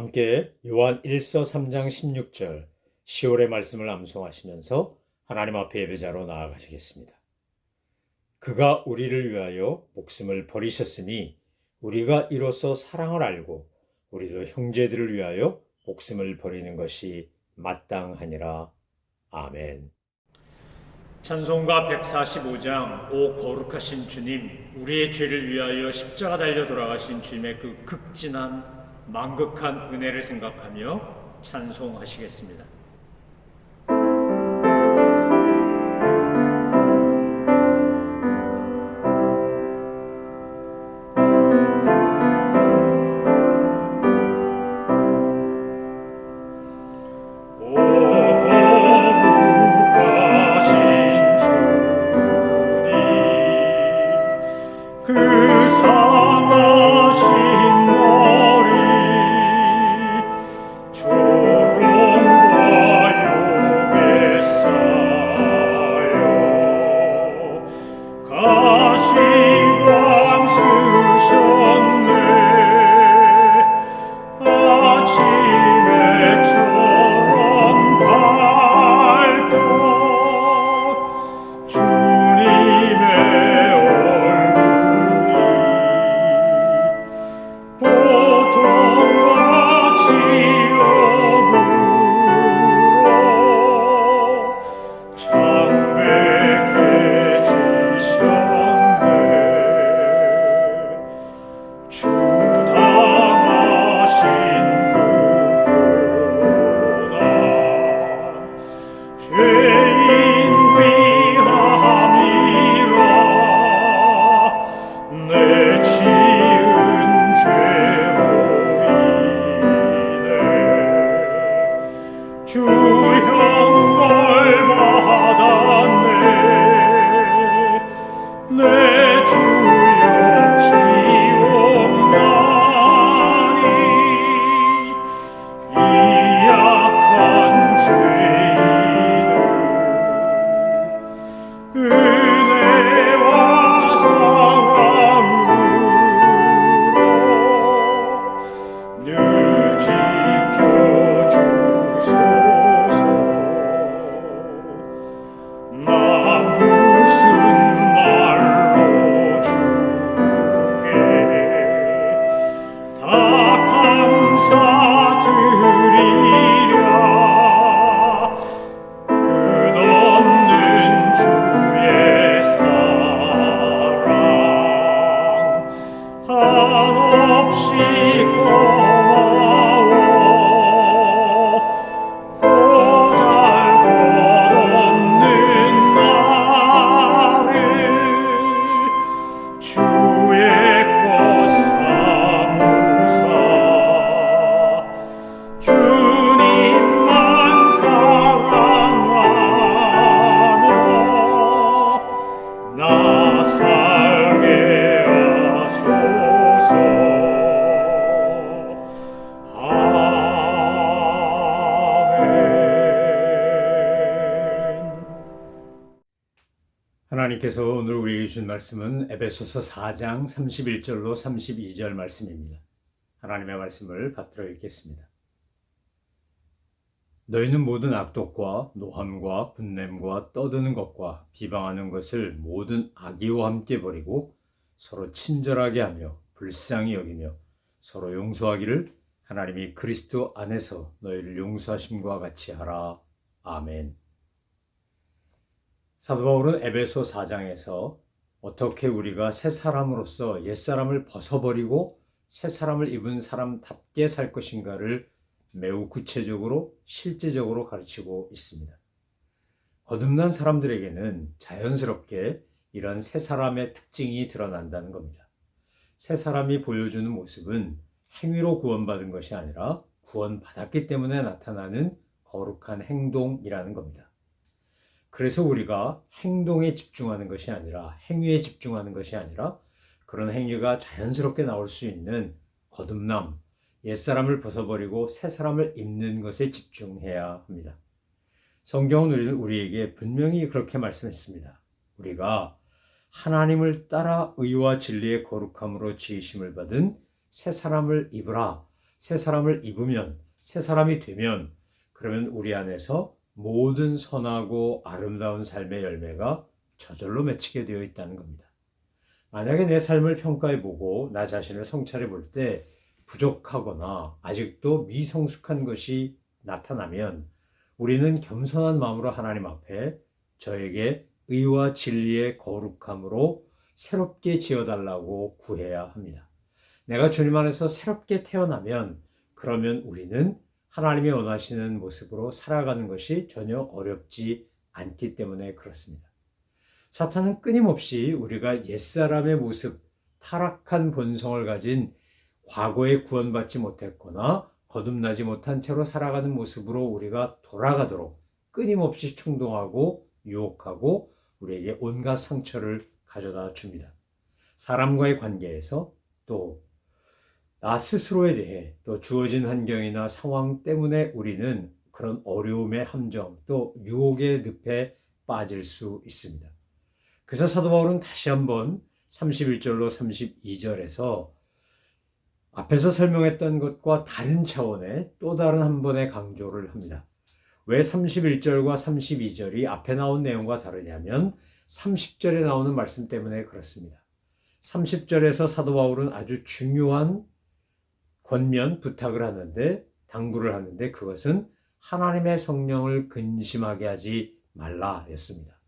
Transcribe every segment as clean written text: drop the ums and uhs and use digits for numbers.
함께 요한 1서 3장 16절 시월의 말씀을 암송하시면서 하나님 앞에 예배자로 나아가시겠습니다. 그가 우리를 위하여 목숨을 버리셨으니 우리가 이로써 사랑을 알고 우리도 형제들을 위하여 목숨을 버리는 것이 마땅하니라. 아멘. 찬송가 145장 오 거룩하신 주님, 우리의 죄를 위하여 십자가 달려 돌아가신 주님의 그 극진한 만극한 은혜를 생각하며 찬송하시겠습니다. 하나님께서 오늘 우리에게 주신 말씀은 에베소서 4장 31절로 32절 말씀입니다. 하나님의 말씀을 받들어 읽겠습니다. 너희는 모든 악독과 노함과 분냄과 떠드는 것과 비방하는 것을 모든 악의와 함께 버리고 서로 친절하게 하며 불쌍히 여기며 서로 용서하기를 하나님이 그리스도 안에서 너희를 용서하심과 같이 하라. 아멘. 사도 바울은 에베소 4장에서 어떻게 우리가 새 사람으로서 옛사람을 벗어버리고 새 사람을 입은 사람답게 살 것인가를 매우 구체적으로 실제적으로 가르치고 있습니다. 거듭난 사람들에게는 자연스럽게 이런 새 사람의 특징이 드러난다는 겁니다. 새 사람이 보여주는 모습은 행위로 구원받은 것이 아니라 구원받았기 때문에 나타나는 거룩한 행동이라는 겁니다. 그래서 우리가 행동에 집중하는 것이 아니라 행위에 집중하는 것이 아니라 그런 행위가 자연스럽게 나올 수 있는 거듭남, 옛사람을 벗어버리고 새 사람을 입는 것에 집중해야 합니다. 성경은 우리에게 분명히 그렇게 말씀했습니다. 우리가 하나님을 따라 의와 진리의 거룩함으로 지으심을 받은 새 사람을 입으라, 새 사람을 입으면, 새 사람이 되면, 그러면 우리 안에서 모든 선하고 아름다운 삶의 열매가 저절로 맺히게 되어 있다는 겁니다. 만약에 내 삶을 평가해보고 나 자신을 성찰해볼 때 부족하거나 아직도 미성숙한 것이 나타나면 우리는 겸손한 마음으로 하나님 앞에 저에게 의와 진리의 거룩함으로 새롭게 지어달라고 구해야 합니다. 내가 주님 안에서 새롭게 태어나면 그러면 우리는 하나님이 원하시는 모습으로 살아가는 것이 전혀 어렵지 않기 때문에 그렇습니다. 사탄은 끊임없이 우리가 옛사람의 모습, 타락한 본성을 가진 과거에 구원받지 못했거나 거듭나지 못한 채로 살아가는 모습으로 우리가 돌아가도록 끊임없이 충동하고 유혹하고 우리에게 온갖 상처를 가져다 줍니다. 사람과의 관계에서 또 나 스스로에 대해 또 주어진 환경이나 상황 때문에 우리는 그런 어려움의 함정 또 유혹의 늪에 빠질 수 있습니다. 그래서 사도 바울은 다시 한번 31절로 32절에서 앞에서 설명했던 것과 다른 차원의 또 다른 한 번의 강조를 합니다. 왜 31절과 32절이 앞에 나온 내용과 다르냐면 30절에 나오는 말씀 때문에 그렇습니다. 30절에서 사도 바울은 아주 중요한 권면, 부탁을 하는데, 당부를 하는데 그것은 하나님의 성령을 근심하게 하지 말라였습니다.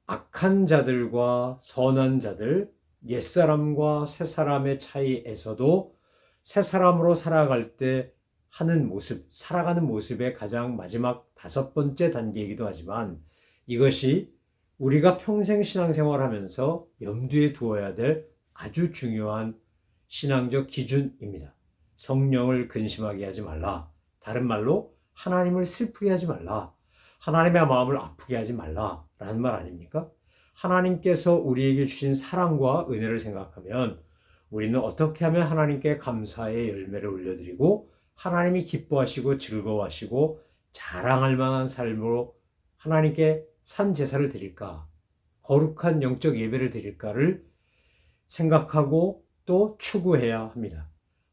악한 자들과 선한 자들, 옛사람과 새사람의 차이에서도 새사람으로 살아갈 때 하는 모습, 살아가는 모습의 가장 마지막 5번째 단계이기도 하지만 이것이 우리가 평생 신앙생활 하면서 염두에 두어야 될 아주 중요한 신앙적 기준입니다. 성령을 근심하게 하지 말라. 다른 말로 하나님을 슬프게 하지 말라. 하나님의 마음을 아프게 하지 말라라는 말 아닙니까? 하나님께서 우리에게 주신 사랑과 은혜를 생각하면 우리는 어떻게 하면 하나님께 감사의 열매를 올려드리고 하나님이 기뻐하시고 즐거워하시고 자랑할 만한 삶으로 하나님께 산 제사를 드릴까? 거룩한 영적 예배를 드릴까를 생각하고 또 추구해야 합니다.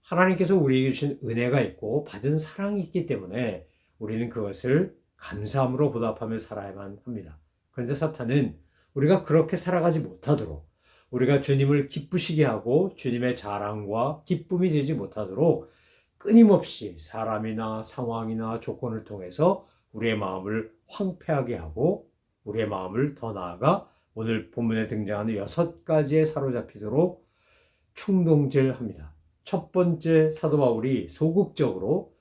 하나님께서 우리에게 주신 은혜가 있고 받은 사랑이 있기 때문에 우리는 그것을 감사함으로 보답하며 살아야만 합니다. 그런데 사탄은 우리가 그렇게 살아가지 못하도록 우리가 주님을 기쁘시게 하고 주님의 자랑과 기쁨이 되지 못하도록 끊임없이 사람이나 상황이나 조건을 통해서 우리의 마음을 황폐하게 하고 우리의 마음을 더 나아가 오늘 본문에 등장하는 6가지에 사로잡히도록 충동질합니다. 첫 번째 사도 바울이 소극적으로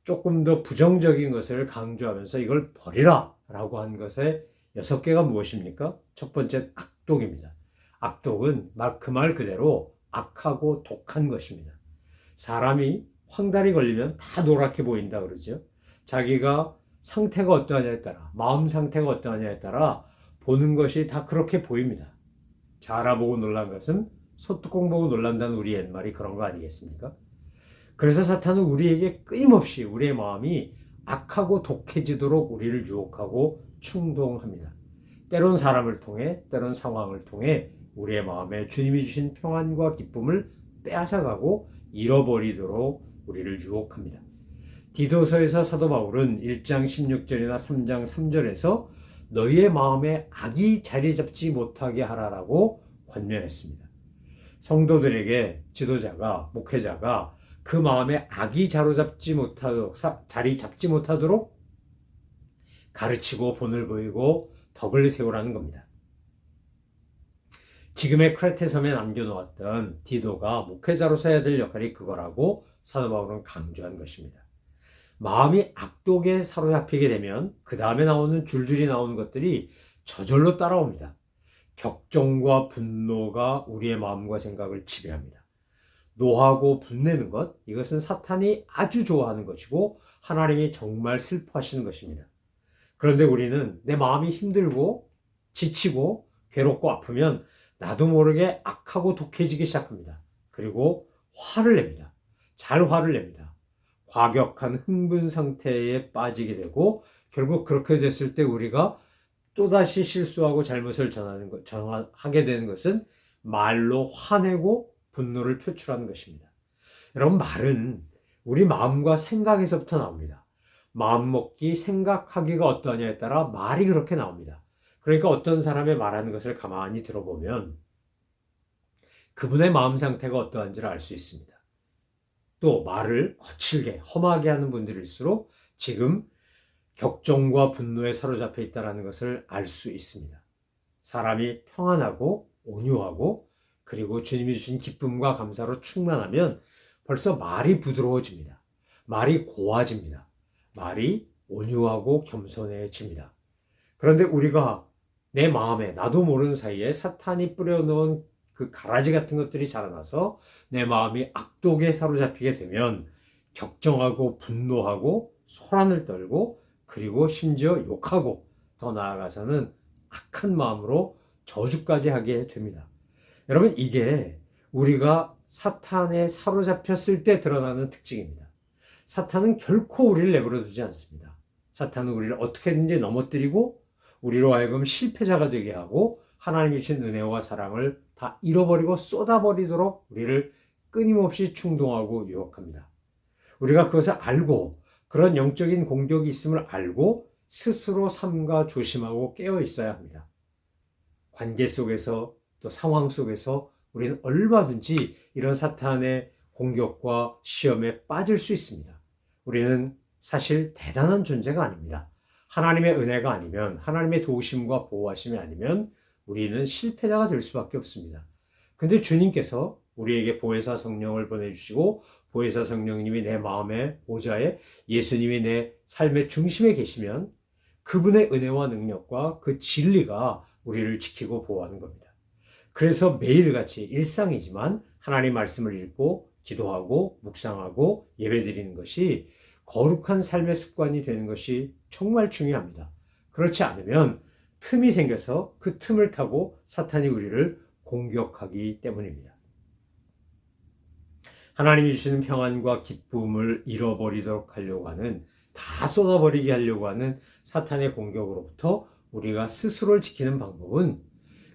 조금 더 부정적인 것을 강조하면서 이걸 버리라 라고 한 것의 6개가 무엇입니까? 첫 번째 악독입니다. 악독은 그 말 그대로 악하고 독한 것입니다. 사람이 황달이 걸리면 다 노랗게 보인다 그러죠. 자기가 상태가 어떠하냐에 따라 마음 상태가 어떠하냐에 따라 보는 것이 다 그렇게 보입니다. 자라보고 놀란 것은 소뚜껑 보고 놀란다는 우리 옛말이 그런 거 아니겠습니까? 그래서 사탄은 우리에게 끊임없이 우리의 마음이 악하고 독해지도록 우리를 유혹하고 충동합니다. 때론 사람을 통해 때론 상황을 통해 우리의 마음에 주님이 주신 평안과 기쁨을 빼앗아가고 잃어버리도록 우리를 유혹합니다. 디도서에서 사도 바울은 1장 16절이나 3장 3절에서 너희의 마음에 악이 자리 잡지 못하게 하라라고 권면했습니다. 성도들에게 지도자가 목회자가 그 마음에 악이 자리 잡지 못하도록 가르치고 본을 보이고 덕을 세우라는 겁니다. 지금의 크레테 섬에 남겨놓았던 디도가 목회자로서 해야 될 역할이 그거라고 사도 바울은 강조한 것입니다. 마음이 악독에 사로잡히게 되면 그 다음에 나오는 줄줄이 나오는 것들이 저절로 따라옵니다. 격정과 분노가 우리의 마음과 생각을 지배합니다. 노하고 분내는 것, 이것은 사탄이 아주 좋아하는 것이고 하나님이 정말 슬퍼하시는 것입니다. 그런데 우리는 내 마음이 힘들고 지치고 괴롭고 아프면 나도 모르게 악하고 독해지기 시작합니다. 그리고 화를 냅니다. 잘 화를 냅니다. 과격한 흥분 상태에 빠지게 되고 결국 그렇게 됐을 때 우리가 또다시 실수하고 잘못을 하게 되는 것은 말로 화내고 분노를 표출하는 것입니다. 여러분, 말은 우리 마음과 생각에서부터 나옵니다. 마음먹기, 생각하기가 어떠냐에 따라 말이 그렇게 나옵니다. 그러니까 어떤 사람의 말하는 것을 가만히 들어보면 그분의 마음 상태가 어떠한지를 알 수 있습니다. 또 말을 거칠게, 험하게 하는 분들일수록 지금 격정과 분노에 사로잡혀 있다는 것을 알 수 있습니다. 사람이 평안하고 온유하고 그리고 주님이 주신 기쁨과 감사로 충만하면 벌써 말이 부드러워집니다. 말이 고와집니다. 말이 온유하고 겸손해집니다. 그런데 우리가 내 마음에 나도 모르는 사이에 사탄이 뿌려놓은 그 가라지 같은 것들이 자라나서 내 마음이 악독에 사로잡히게 되면 격정하고 분노하고 소란을 떨고 그리고 심지어 욕하고 더 나아가서는 악한 마음으로 저주까지 하게 됩니다. 여러분, 이게 우리가 사탄에 사로잡혔을 때 드러나는 특징입니다. 사탄은 결코 우리를 내버려 두지 않습니다. 사탄은 우리를 어떻게든지 넘어뜨리고 우리로 하여금 실패자가 되게 하고 하나님이 주신 은혜와 사랑을 다 잃어버리고 쏟아버리도록 우리를 끊임없이 충동하고 유혹합니다. 우리가 그것을 알고 그런 영적인 공격이 있음을 알고 스스로 삼가 조심하고 깨어 있어야 합니다. 관계 속에서 또 상황 속에서 우리는 얼마든지 이런 사탄의 공격과 시험에 빠질 수 있습니다. 우리는 사실 대단한 존재가 아닙니다. 하나님의 은혜가 아니면, 하나님의 도우심과 보호하심이 아니면 우리는 실패자가 될 수밖에 없습니다. 근데 주님께서 우리에게 보혜사 성령을 보내주시고 보혜사 성령님이 내 마음의 보좌에 예수님이 내 삶의 중심에 계시면 그분의 은혜와 능력과 그 진리가 우리를 지키고 보호하는 겁니다. 그래서 매일같이 일상이지만 하나님 말씀을 읽고 기도하고 묵상하고 예배드리는 것이 거룩한 삶의 습관이 되는 것이 정말 중요합니다. 그렇지 않으면 틈이 생겨서 그 틈을 타고 사탄이 우리를 공격하기 때문입니다. 하나님이 주시는 평안과 기쁨을 잃어버리도록 하려고 하는, 다 쏟아버리게 하려고 하는 사탄의 공격으로부터 우리가 스스로를 지키는 방법은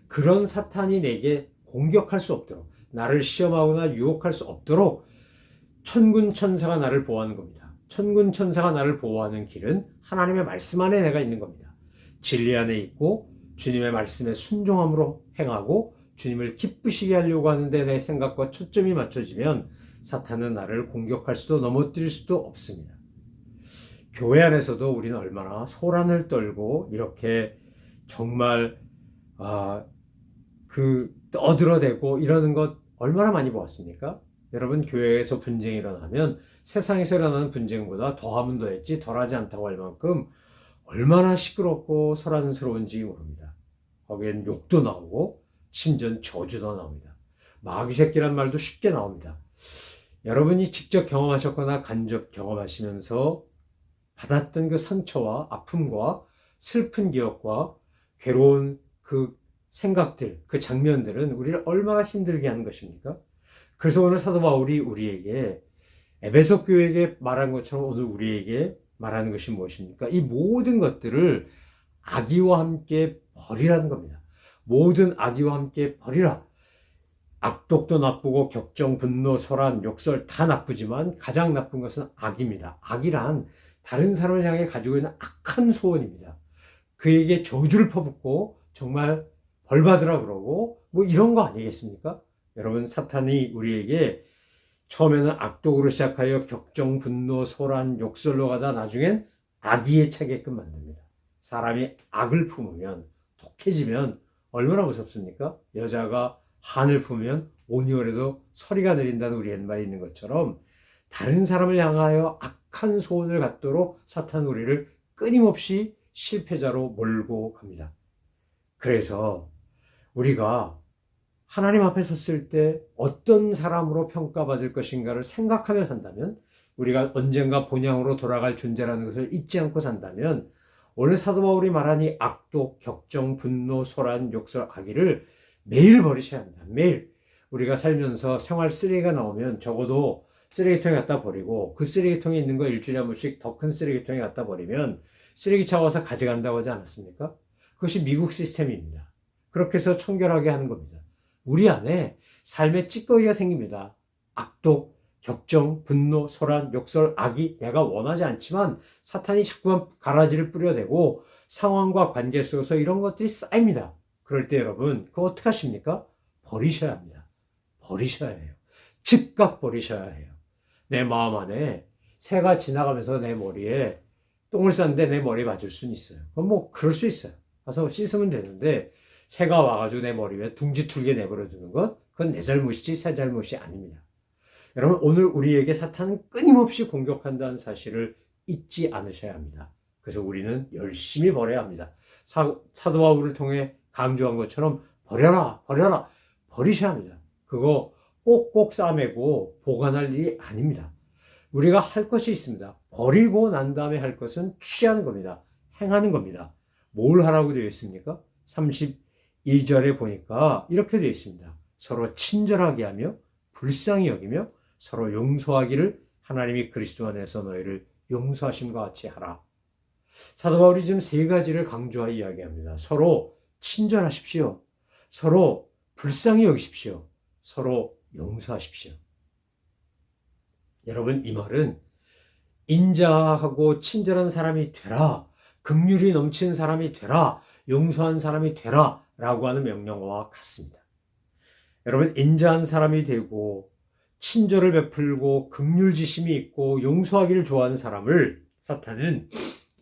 그런 사탄이 내게 공격할 수 없도록, 나를 시험하거나 유혹할 수 없도록 천군 천사가 나를 보호하는 겁니다. 천군 천사가 나를 보호하는 길은 하나님의 말씀 안에 내가 있는 겁니다. 진리 안에 있고 주님의 말씀에 순종함으로 행하고 주님을 기쁘시게 하려고 하는데 내 생각과 초점이 맞춰지면 사탄은 나를 공격할 수도 넘어뜨릴 수도 없습니다. 교회 안에서도 우리는 얼마나 소란을 떨고 이렇게 정말 떠들어대고 이러는 것 얼마나 많이 보았습니까? 여러분, 교회에서 분쟁이 일어나면 세상에서 일어나는 분쟁보다 더하면 더했지 덜하지 않다고 할 만큼 얼마나 시끄럽고 소란스러운지 모릅니다. 거기엔 욕도 나오고 심지어 저주도 나옵니다. 마귀 새끼란 말도 쉽게 나옵니다. 여러분이 직접 경험하셨거나 간접 경험하시면서 받았던 그 상처와 아픔과 슬픈 기억과 괴로운 그 생각들, 그 장면들은 우리를 얼마나 힘들게 하는 것입니까? 그래서 오늘 사도 바울이 우리에게 에베소 교회에게 말한 것처럼 오늘 우리에게 말하는 것이 무엇입니까? 이 모든 것들을 악의와 함께 버리라는 겁니다. 모든 악의와 함께 버리라. 악독도 나쁘고 격정, 분노, 소란, 욕설 다 나쁘지만 가장 나쁜 것은 악입니다. 악이란 다른 사람을 향해 가지고 있는 악한 소원입니다. 그에게 저주를 퍼붓고 정말 벌 받으라 그러고 뭐 이런 거 아니겠습니까? 여러분, 사탄이 우리에게 처음에는 악독으로 시작하여 격정, 분노, 소란, 욕설로 가다 나중엔 악의에 차게끔 만듭니다. 사람이 악을 품으면, 독해지면 얼마나 무섭습니까? 여자가 한을 품으면 온유월에도 서리가 내린다는 우리 옛말이 있는 것처럼 다른 사람을 향하여 악한 소원을 갖도록 사탄 우리를 끊임없이 실패자로 몰고 갑니다. 그래서 우리가 하나님 앞에 섰을 때 어떤 사람으로 평가받을 것인가를 생각하며 산다면, 우리가 언젠가 본향으로 돌아갈 존재라는 것을 잊지 않고 산다면, 오늘 사도 바울이 말한 이 악독, 격정, 분노, 소란, 욕설, 악의를 매일 버리셔야 합니다. 매일. 우리가 살면서 생활 쓰레기가 나오면 적어도 쓰레기통에 갖다 버리고 그 쓰레기통에 있는 거 일주일에 한 번씩 더 큰 쓰레기통에 갖다 버리면 쓰레기차 와서 가져간다고 하지 않았습니까? 그것이 미국 시스템입니다. 그렇게 해서 청결하게 하는 겁니다. 우리 안에 삶의 찌꺼기가 생깁니다. 악독, 격정, 분노, 소란, 욕설, 악의 내가 원하지 않지만 사탄이 자꾸만 가라지를 뿌려대고 상황과 관계 속에서 이런 것들이 쌓입니다. 그럴 때 여러분 그거 어떻게 하십니까? 버리셔야 합니다. 버리셔야 해요. 즉각 버리셔야 해요. 내 마음 안에 새가 지나가면서 내 머리에 똥을 쌌는데 내 머리에 맞을 수는 있어요. 그건 뭐 그럴 수 있어요. 가서 씻으면 되는데 새가 와가지고 내 머리 위에 둥지툴게 내버려 두는 것 그건 내 잘못이지 새 잘못이 아닙니다. 여러분 오늘 우리에게 사탄은 끊임없이 공격한다는 사실을 잊지 않으셔야 합니다. 그래서 우리는 열심히 버려야 합니다. 사도 바울을 통해 강조한 것처럼 버려라 버려라 버리셔야 합니다. 그거 꼭꼭 싸매고 보관할 일이 아닙니다. 우리가 할 것이 있습니다. 버리고 난 다음에 할 것은 취하는 겁니다. 행하는 겁니다. 뭘 하라고 되어 있습니까? 32절에 보니까 이렇게 되어 있습니다. 서로 친절하게 하며 불쌍히 여기며 서로 용서하기를 하나님이 그리스도 안에서 너희를 용서하심과 같이 하라. 사도 바울이 지금 세 가지를 강조하여 이야기합니다. 서로 친절하십시오. 서로 불쌍히 여기십시오. 서로 용서하십시오. 여러분 이 말은 인자하고 친절한 사람이 되라, 긍휼이 넘치는 사람이 되라, 용서한 사람이 되라 라고 하는 명령어와 같습니다. 여러분 인자한 사람이 되고 친절을 베풀고 긍휼지심이 있고 용서하기를 좋아하는 사람을 사탄은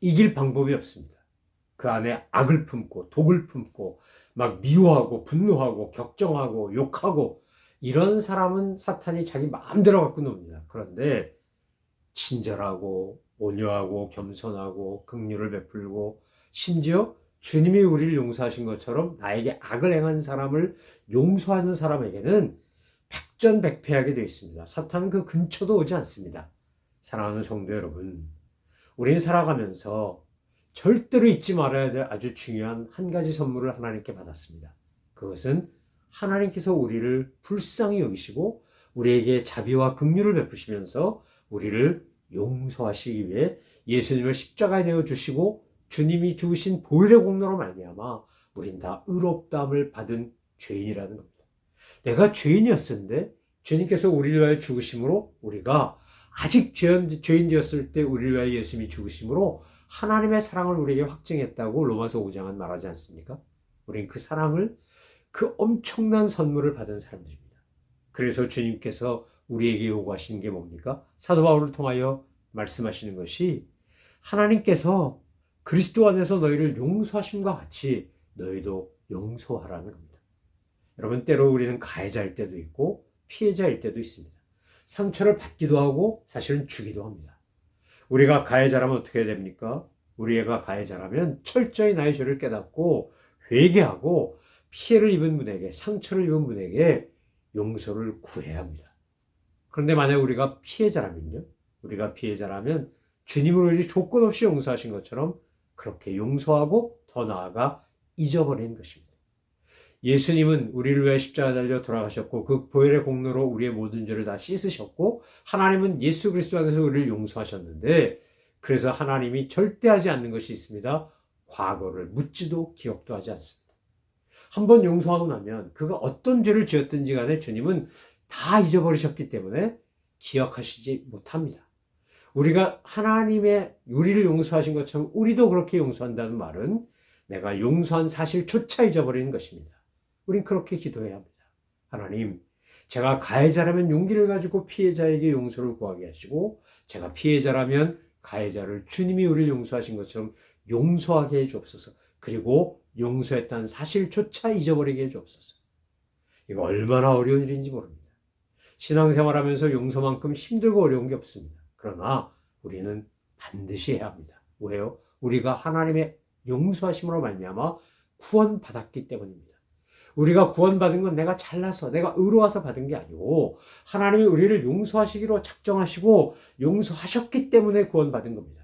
이길 방법이 없습니다. 그 안에 악을 품고 독을 품고 막 미워하고 분노하고 격정하고 욕하고 이런 사람은 사탄이 자기 마음대로 갖고 놉니다. 그런데 친절하고 온유하고 겸손하고 긍휼을 베풀고 심지어 주님이 우리를 용서하신 것처럼 나에게 악을 행한 사람을 용서하는 사람에게는 백전백패하게 되어 있습니다. 사탄은 그 근처도 오지 않습니다. 사랑하는 성도 여러분, 우린 살아가면서 절대로 잊지 말아야 될 아주 중요한 한 가지 선물을 하나님께 받았습니다. 그것은 하나님께서 우리를 불쌍히 여기시고 우리에게 자비와 긍휼을 베푸시면서 우리를 용서하시기 위해 예수님을 십자가에 내어주시고 주님이 죽으신 보혈의 공로로 말미암아 우린 다 의롭다함을 받은 죄인이라는 겁니다. 내가 죄인이었는데 주님께서 우리를 위하여 죽으심으로 우리가 아직 죄인 되었을 때 우리를 위하여 예수님이 죽으심으로 하나님의 사랑을 우리에게 확증했다고 로마서 5장은 말하지 않습니까? 우린 그 사랑을 그 엄청난 선물을 받은 사람들입니다. 그래서 주님께서 우리에게 요구하시는 게 뭡니까? 사도 바울을 통하여 말씀하시는 것이 하나님께서 그리스도 안에서 너희를 용서하심과 같이 너희도 용서하라는 겁니다. 여러분 때로 우리는 가해자일 때도 있고 피해자일 때도 있습니다. 상처를 받기도 하고 사실은 주기도 합니다. 우리가 가해자라면 어떻게 해야 됩니까? 우리가 가해자라면 철저히 나의 죄를 깨닫고 회개하고 피해를 입은 분에게 상처를 입은 분에게 용서를 구해야 합니다. 그런데 만약 우리가 피해자라면요? 우리가 피해자라면 주님을 우리 조건 없이 용서하신 것처럼 그렇게 용서하고 더 나아가 잊어버리는 것입니다. 예수님은 우리를 위해 십자가에 달려 돌아가셨고 그 보혈의 공로로 우리의 모든 죄를 다 씻으셨고 하나님은 예수 그리스도 안에서 우리를 용서하셨는데 그래서 하나님이 절대 하지 않는 것이 있습니다. 과거를 묻지도 기억도 하지 않습니다. 한번 용서하고 나면 그가 어떤 죄를 지었든지 간에 주님은 다 잊어버리셨기 때문에 기억하시지 못합니다. 우리가 하나님의 우리를 용서하신 것처럼 우리도 그렇게 용서한다는 말은 내가 용서한 사실조차 잊어버리는 것입니다. 우린 그렇게 기도해야 합니다. 하나님, 제가 가해자라면 용기를 가지고 피해자에게 용서를 구하게 하시고 제가 피해자라면 가해자를 주님이 우리를 용서하신 것처럼 용서하게 해주옵소서. 그리고 용서했다는 사실조차 잊어버리게 해주옵소서. 이거 얼마나 어려운 일인지 모릅니다. 신앙생활하면서 용서만큼 힘들고 어려운 게 없습니다. 그러나 우리는 반드시 해야 합니다. 왜요? 우리가 하나님의 용서하심으로 말미암아 구원받았기 때문입니다. 우리가 구원받은 건 내가 잘나서 내가 의로워서 받은 게 아니고 하나님이 우리를 용서하시기로 작정하시고 용서하셨기 때문에 구원받은 겁니다.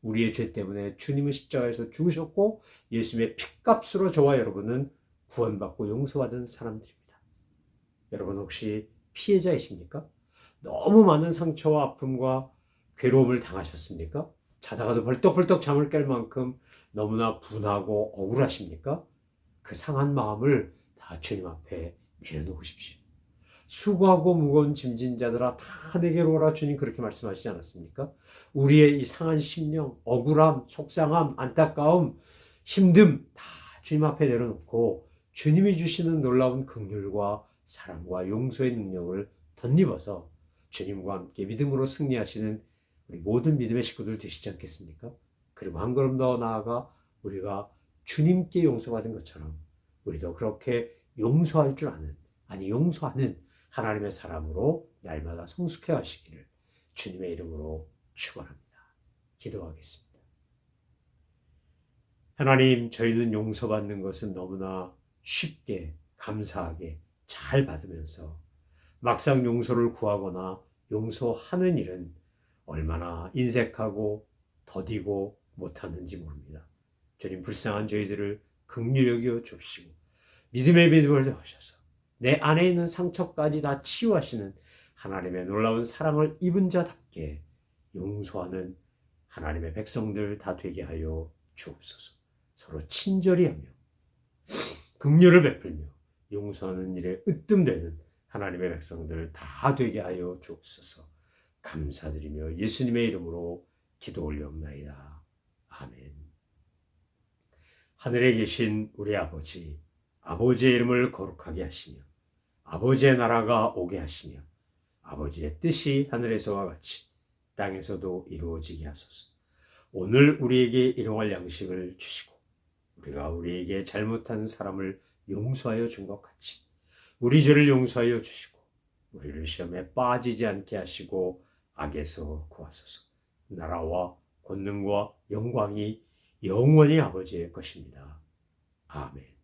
우리의 죄 때문에 주님은 십자가에서 죽으셨고 예수님의 피값으로 저와 여러분은 구원받고 용서받은 사람들입니다. 여러분 혹시 피해자이십니까? 너무 많은 상처와 아픔과 괴로움을 당하셨습니까? 자다가도 벌떡벌떡 잠을 깰 만큼 너무나 분하고 억울하십니까? 그 상한 마음을 다 주님 앞에 내려놓으십시오. 수고하고 무거운 짐진 자들아 다 내게로 오라. 주님 그렇게 말씀하시지 않았습니까? 우리의 이 상한 심령, 억울함, 속상함, 안타까움, 힘듦 다 주님 앞에 내려놓고 주님이 주시는 놀라운 긍휼과 사랑과 용서의 능력을 덧입어서 주님과 함께 믿음으로 승리하시는 우리 모든 믿음의 식구들 되시지 않겠습니까? 그리고 한 걸음 더 나아가 우리가 주님께 용서받은 것처럼 우리도 그렇게 용서할 줄 아는, 아니 용서하는 하나님의 사람으로 날마다 성숙해 하시기를 주님의 이름으로 축원합니다. 기도하겠습니다. 하나님, 저희는 용서받는 것은 너무나 쉽게, 감사하게 잘 받으면서 막상 용서를 구하거나 용서하는 일은 얼마나 인색하고 더디고 못하는지 모릅니다. 주님, 불쌍한 저희들을 긍휼히 여겨 주시고 믿음의 믿음을 더하셔서 내 안에 있는 상처까지 다 치유하시는 하나님의 놀라운 사랑을 입은 자답게 용서하는 하나님의 백성들 다 되게 하여 주옵소서. 서로 친절히 하며 긍휼을 베풀며 용서하는 일에 으뜸되는 하나님의 백성들 다 되게 하여 주옵소서. 감사드리며 예수님의 이름으로 기도 올려옵나이다. 아멘. 하늘에 계신 우리 아버지, 아버지의 이름을 거룩하게 하시며 아버지의 나라가 오게 하시며 아버지의 뜻이 하늘에서와 같이 땅에서도 이루어지게 하소서. 오늘 우리에게 일용할 양식을 주시고 우리가 우리에게 잘못한 사람을 용서하여 준 것 같이 우리 죄를 용서하여 주시고 우리를 시험에 빠지지 않게 하시고 악에서 구하소서. 나라와 권능과 영광이 영원히 아버지의 것입니다. 아멘.